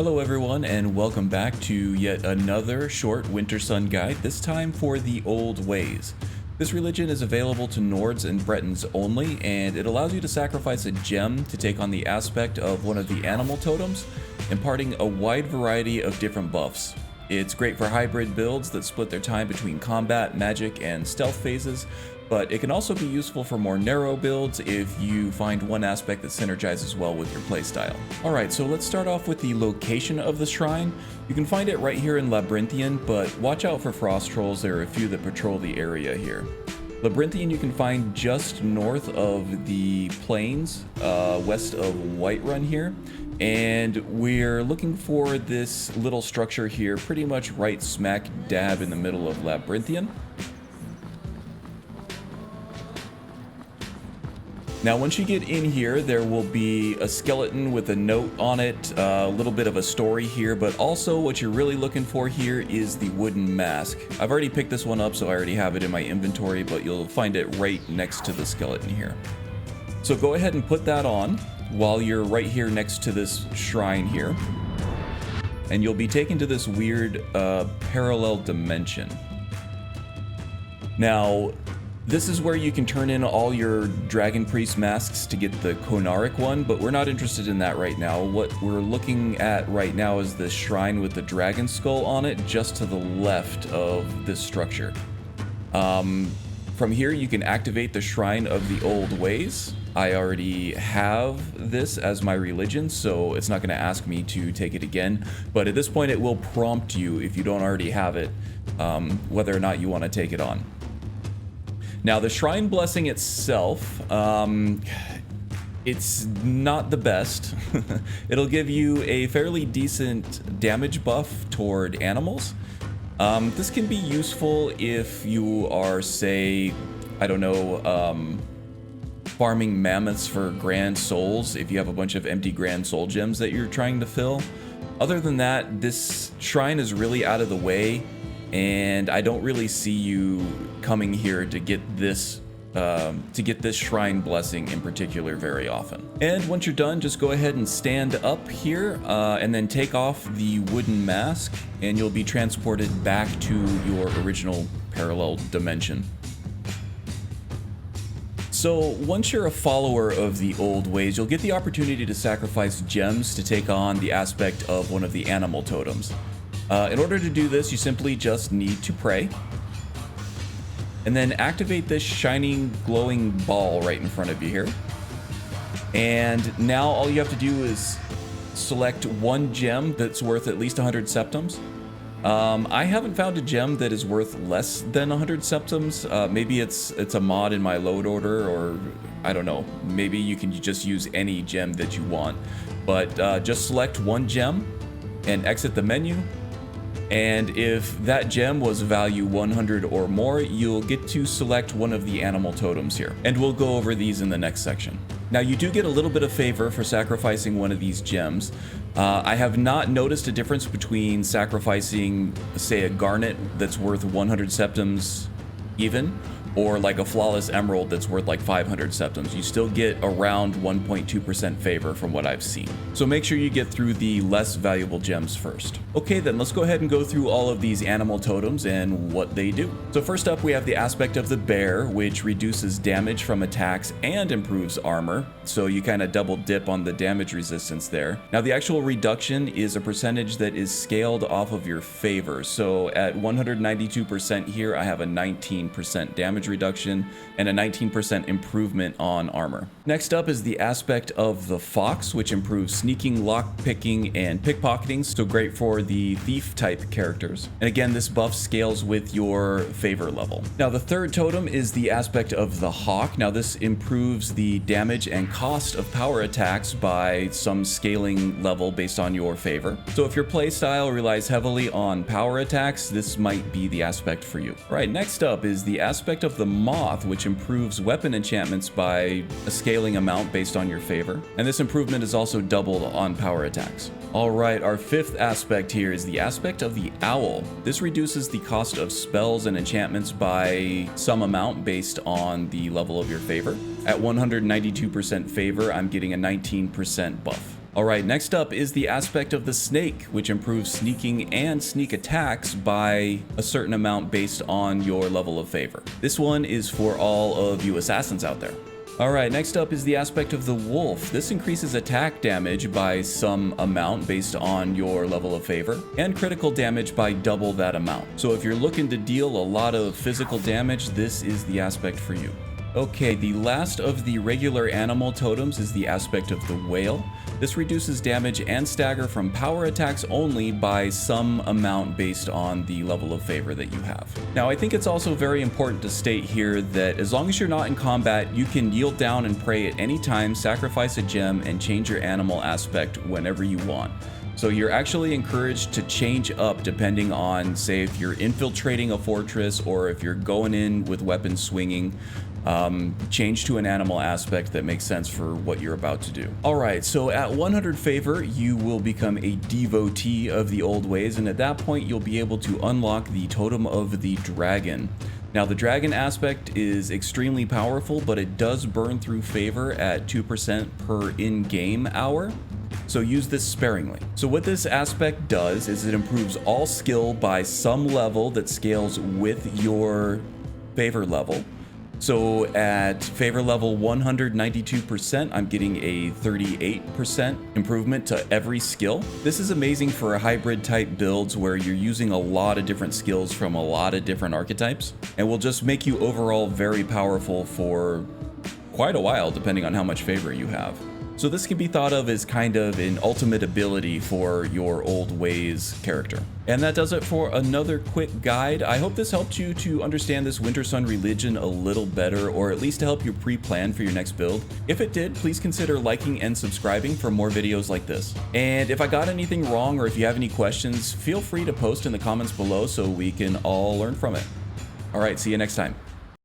Hello everyone and welcome back to yet another short Wintersun guide, this time for the Old Ways. This religion is available to Nords and Bretons only, and it allows you to sacrifice a gem to take on the aspect of one of the animal totems, imparting a wide variety of different buffs. It's great for hybrid builds that split their time between combat, magic, and stealth phases, but it can also be useful for more narrow builds if you find one aspect that synergizes well with your playstyle. Alright, so let's start off with the location of the shrine. You can find it right here in Labyrinthian, but watch out for frost trolls. There are a few that patrol the area here. Labyrinthian you can find just north of the plains, west of Whiterun here. And we're looking for this little structure here, pretty much right smack dab in the middle of Labyrinthian. Now, once you get in here, there will be a skeleton with a note on it, a little bit of a story here, but also what you're really looking for here is the wooden mask. I've already picked this one up, so I already have it in my inventory, but you'll find it right next to the skeleton here. So go ahead and put that on while you're right here next to this shrine here. And you'll be taken to this weird parallel dimension. Now, this is where you can turn in all your Dragon Priest masks to get the Konaric one, but we're not interested in that right now. What we're looking at right now is the shrine with the dragon skull on it, just to the left of this structure. From here, you can activate the Shrine of the Old Ways. I already have this as my religion, so it's not going to ask me to take it again. But at this point, it will prompt you, if you don't already have it, whether or not you want to take it on. Now, the Shrine Blessing itself, it's not the best. It'll give you a fairly decent damage buff toward animals. This can be useful if you are, say, I don't know, farming mammoths for grand souls, if you have a bunch of empty grand soul gems that you're trying to fill. Other than that, this shrine is really out of the way, and I don't really see you coming here to get this shrine blessing in particular very often. And once you're done, just go ahead and stand up here and then take off the wooden mask, and you'll be transported back to your original parallel dimension. So once you're a follower of the Old Ways, you'll get the opportunity to sacrifice gems to take on the aspect of one of the animal totems. In order to do this, you simply just need to pray, and then activate this shining, glowing ball right in front of you here. And now all you have to do is select one gem that's worth at least 100 septums. I haven't found a gem that is worth less than 100 septums. Maybe it's a mod in my load order, or I don't know. Maybe you can just use any gem that you want. But just select one gem and exit the menu. And if that gem was value 100 or more, you'll get to select one of the animal totems here. And we'll go over these in the next section. Now, you do get a little bit of favor for sacrificing one of these gems. I have not noticed a difference between sacrificing, say, a garnet that's worth 100 septums even, or like a flawless emerald that's worth like 500 septums. You still get around 1.2% favor from what I've seen. So make sure you get through the less valuable gems first. Okay, then let's go ahead and go through all of these animal totems and what they do. So first up, we have the aspect of the bear, which reduces damage from attacks and improves armor. So you kind of double dip on the damage resistance there. Now, the actual reduction is a percentage that is scaled off of your favor. So at 192% here, I have a 19% damage reduction and a 19% improvement on armor. Next up is the aspect of the fox, which improves sneaking, lock picking, and pickpocketing, so great for the thief type characters. And again, this buff scales with your favor level. Now, the third totem is the aspect of the hawk. Now, this improves the damage and cost of power attacks by some scaling level based on your favor. So if your playstyle relies heavily on power attacks, this might be the aspect for you. All right, next up is the aspect of the moth, which improves weapon enchantments by a scaling amount based on your favor. And this improvement is also doubled on power attacks. All right, our fifth aspect here is the aspect of the owl. This reduces the cost of spells and enchantments by some amount based on the level of your favor. At 192% favor, I'm getting a 19% buff. Alright, next up is the aspect of the snake, which improves sneaking and sneak attacks by a certain amount based on your level of favor. This one is for all of you assassins out there. Alright, next up is the aspect of the wolf. This increases attack damage by some amount based on your level of favor, and critical damage by double that amount. So if you're looking to deal a lot of physical damage, this is the aspect for you. Okay, the last of the regular animal totems is the aspect of the whale. This reduces damage and stagger from power attacks only by some amount based on the level of favor that you have. Now, I think it's also very important to state here that as long as you're not in combat, you can kneel down and pray at any time, sacrifice a gem, and change your animal aspect whenever you want. So you're actually encouraged to change up depending on, say, if you're infiltrating a fortress or if you're going in with weapon swinging. Change to an animal aspect that makes sense for what you're about to do. Alright, so at 100 favor, you will become a devotee of the old ways, and at that point you'll be able to unlock the totem of the dragon. Now, the dragon aspect is extremely powerful, but it does burn through favor at 2% per in-game hour. So use this sparingly. So what this aspect does is it improves all skill by some level that scales with your favor level. So at favor level 192%, I'm getting a 38% improvement to every skill. This is amazing for hybrid type builds where you're using a lot of different skills from a lot of different archetypes, and will just make you overall very powerful for quite a while, depending on how much favor you have. So this can be thought of as kind of an ultimate ability for your old ways character. And that does it for another quick guide. I hope this helped you to understand this Wintersun religion a little better, or at least to help you pre-plan for your next build. If it did, please consider liking and subscribing for more videos like this. And if I got anything wrong, or if you have any questions, feel free to post in the comments below so we can all learn from it. All right, see you next time.